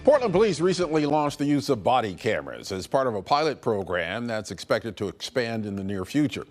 Portland Police recently launched the use of body cameras as part of a pilot program that's expected to expand in the near future.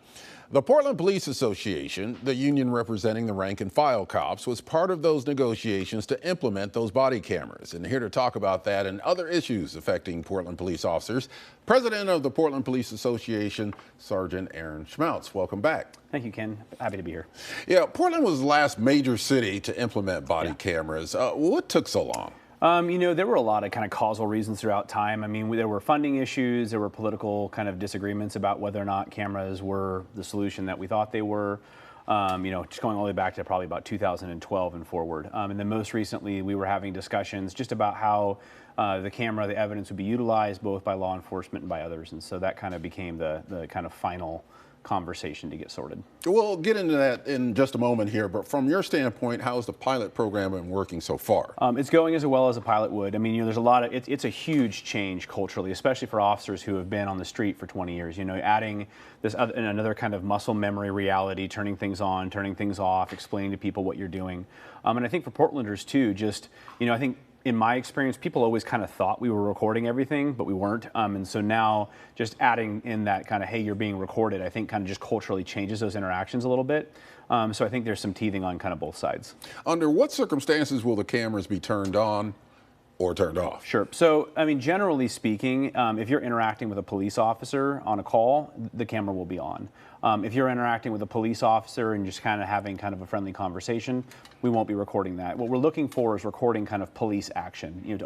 The Portland Police Association, the union representing the rank and file cops, was part of those negotiations to implement those body cameras. And here to talk about that and other issues affecting Portland police officers, President of the Portland Police Association, Sergeant Aaron Schmautz. Welcome back. Thank you, Ken. Happy to be here. Yeah, Portland was the last major city to implement body cameras. What took so long? There were a lot of kind of causal reasons throughout time. I mean, there were funding issues, there were political kind of disagreements about whether or not cameras were the solution that we thought they were. Just going all the way back to probably about 2012 and forward. And then most recently, we were having discussions just about how the evidence would be utilized both by law enforcement and by others. And so that kind of became the kind of final conversation to get sorted. We'll get into that in just a moment here, but from your standpoint, how's the pilot program been working so far? It's going as well as a pilot would. I mean, there's a lot of, it's a huge change culturally, especially for officers who have been on the street for 20 years. adding this another kind of muscle memory reality, turning things on, turning things off, explaining to people what you're doing. And I think for Portlanders too, I think in my experience, people always kind of thought we were recording everything, but we weren't. And so now just adding in that kind of, hey, you're being recorded, I think kind of just culturally changes those interactions a little bit. So I think there's some teething on kind of both sides. Under what circumstances will the cameras be turned on or turned off? Sure. So, I mean, generally speaking, if you're interacting with a police officer on a call, the camera will be on. If you're interacting with a police officer and just kind of having kind of a friendly conversation, we won't be recording that. What we're looking for is recording kind of police action,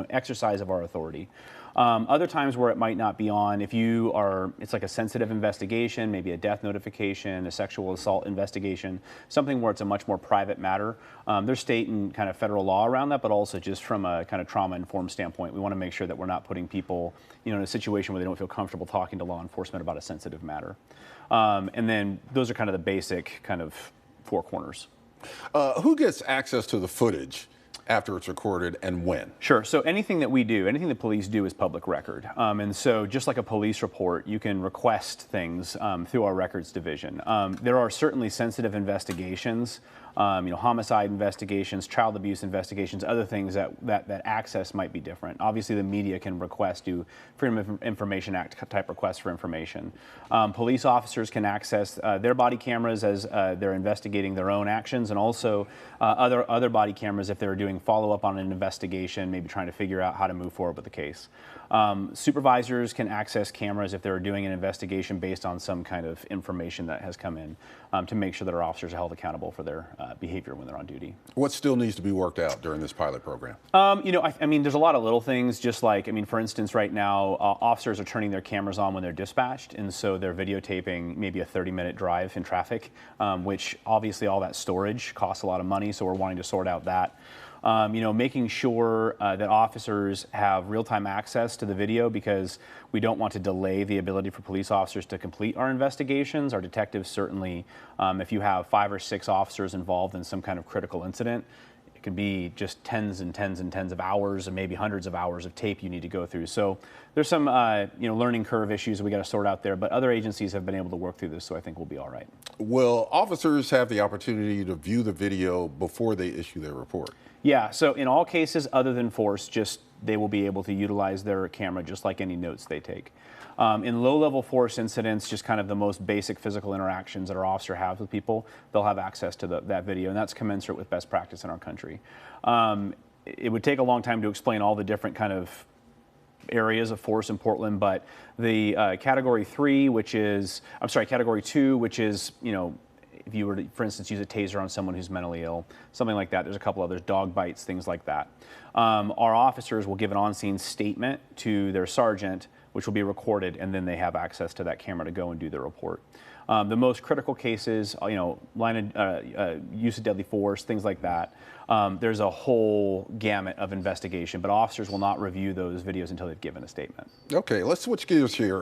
exercise of our authority. Other times where it might not be on, it's like a sensitive investigation, maybe a death notification, a sexual assault investigation, something where it's a much more private matter. There's state and kind of federal law around that, but also just from a kind of trauma-informed standpoint, we want to make sure that we're not putting people, in a situation where they don't feel comfortable talking to law enforcement about a sensitive matter. And then those are kind of the basic kind of four corners. Who gets access to the footage after it's recorded and when? Sure. So anything that we do, anything the police do is public record. And so just like a police report, you can request things through our records division. There are certainly sensitive investigations, homicide investigations, child abuse investigations, other things that access might be different. Obviously, the media can request, do Freedom of Information Act type requests for information. Police officers can access their body cameras as they're investigating their own actions, and also other body cameras if they're doing follow-up on an investigation, maybe trying to figure out how to move forward with the case. Supervisors can access cameras if they're doing an investigation based on some kind of information that has come in to make sure that our officers are held accountable for their behavior when they're on duty. What still needs to be worked out during this pilot program? I mean, there's a lot of little things, just like, for instance, right now, officers are turning their cameras on when they're dispatched, and so they're videotaping maybe a 30-minute drive in traffic, which obviously all that storage costs a lot of money, so we're wanting to sort out that. Making sure that officers have real-time access to the video, because we don't want to delay the ability for police officers to complete our investigations. Our detectives certainly, if you have 5 or 6 officers involved in some kind of critical incident, it can be just tens and tens and tens of hours and maybe hundreds of hours of tape you need to go through. So there's some learning curve issues that we got to sort out there, but other agencies have been able to work through this, so I think we'll be all right. Will officers have the opportunity to view the video before they issue their report? Yeah, so in all cases other than force, they will be able to utilize their camera just like any notes they take. In low-level force incidents, just kind of the most basic physical interactions that our officer has with people, they'll have access to that video, and that's commensurate with best practice in our country. It would take a long time to explain all the different kind of areas of force in Portland, but the category 2, which is, if you were to, for instance, use a taser on someone who's mentally ill, something like that. There's a couple others, dog bites, things like that. Our officers will give an on-scene statement to their sergeant, which will be recorded, and then they have access to that camera to go and do their report. The most critical cases, use of deadly force, things like that. There's a whole gamut of investigation, but officers will not review those videos until they've given a statement. Okay, let's switch gears here.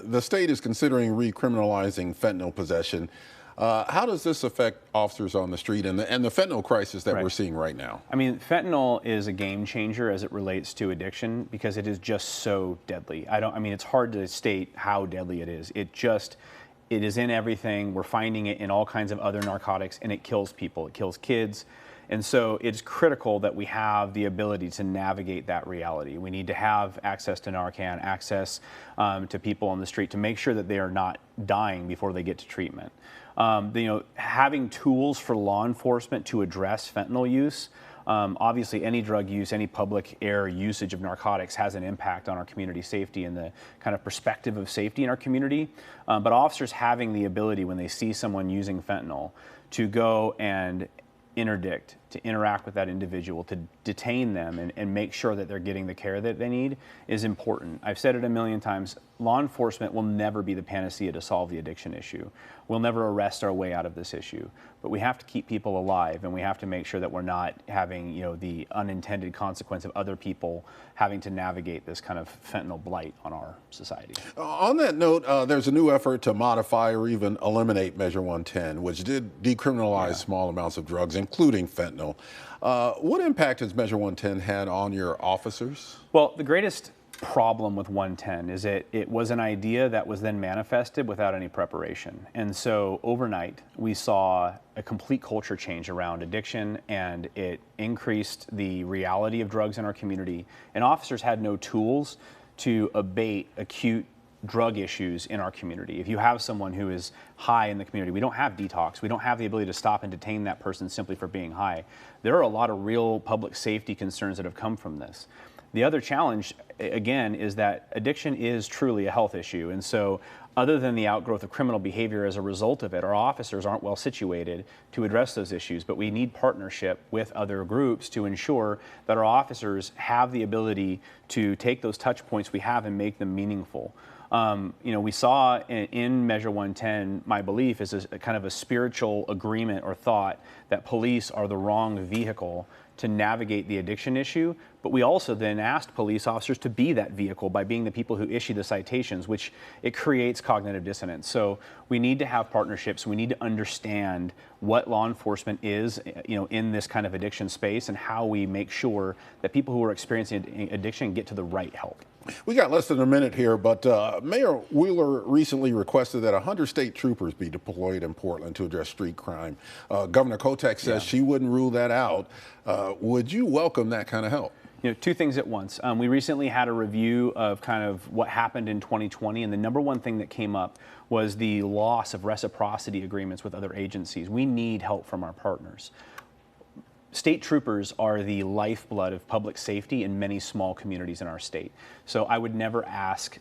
The state is considering recriminalizing fentanyl possession. How does this affect officers on the street and the fentanyl crisis that we're seeing right now? I mean, fentanyl is a game changer as it relates to addiction because it is just so deadly. It's hard to state how deadly it is. It is in everything. We're finding it in all kinds of other narcotics, and it kills people. It kills kids. And so it's critical that we have the ability to navigate that reality. We need to have access to Narcan, access to people on the street to make sure that they are not dying before they get to treatment. Having tools for law enforcement to address fentanyl use. Obviously, any drug use, any public air usage of narcotics has an impact on our community safety and the kind of perspective of safety in our community. But officers having the ability, when they see someone using fentanyl, to go and interdict, to interact with that individual, to detain them and make sure that they're getting the care that they need is important. I've said it a million times, law enforcement will never be the panacea to solve the addiction issue. We'll never arrest our way out of this issue, but we have to keep people alive, and we have to make sure that we're not having, the unintended consequence of other people having to navigate this kind of fentanyl blight on our society. On that note, there's a new effort to modify or even eliminate Measure 110, which did decriminalize small amounts of drugs, including fentanyl. What impact has Measure 110 had on your officers? Well, the greatest problem with 110 is it was an idea that was then manifested without any preparation. And so overnight, we saw a complete culture change around addiction, and it increased the reality of drugs in our community. And officers had no tools to abate acute drug issues in our community. If you have someone who is high in the community, we don't have detox. We don't have the ability to stop and detain that person simply for being high. There are a lot of real public safety concerns that have come from this. The other challenge, again, is that addiction is truly a health issue. And so other than the outgrowth of criminal behavior as a result of it, our officers aren't well situated to address those issues. But we need partnership with other groups to ensure that our officers have the ability to take those touch points we have and make them meaningful. We saw in Measure 110, my belief is a kind of a spiritual agreement or thought that police are the wrong vehicle to navigate the addiction issue, but we also then asked police officers to be that vehicle by being the people who issue the citations, which it creates cognitive dissonance. So we need to have partnerships. We need to understand what law enforcement is, in this kind of addiction space, and how we make sure that people who are experiencing addiction get to the right help. We got less than a minute here, but Mayor Wheeler recently requested that 100 state troopers be deployed in Portland to address street crime. Governor Kotek says she wouldn't rule that out. Would you welcome that kind of help? Two things at once. We recently had a review of kind of what happened in 2020, and the number one thing that came up was the loss of reciprocity agreements with other agencies. We need help from our partners. State troopers are the lifeblood of public safety in many small communities in our state. So I would never ask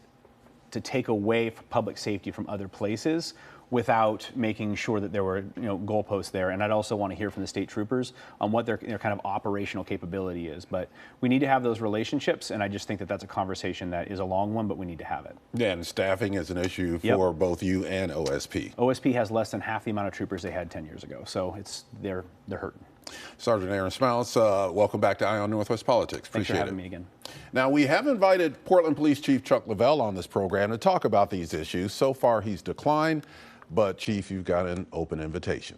to take away public safety from other places without making sure that there were goalposts there. And I'd also want to hear from the state troopers on what their kind of operational capability is. But we need to have those relationships, and I just think that that's a conversation that is a long one, but we need to have it. Yeah, and staffing is an issue for both you and OSP. OSP has less than half the amount of troopers they had 10 years ago, so they're hurting. Sergeant Aaron Schmautz, welcome back to Eye on Northwest Politics. Thanks for having me again. Now, we have invited Portland Police Chief Chuck Lavelle on this program to talk about these issues. So far, he's declined, but Chief, you've got an open invitation.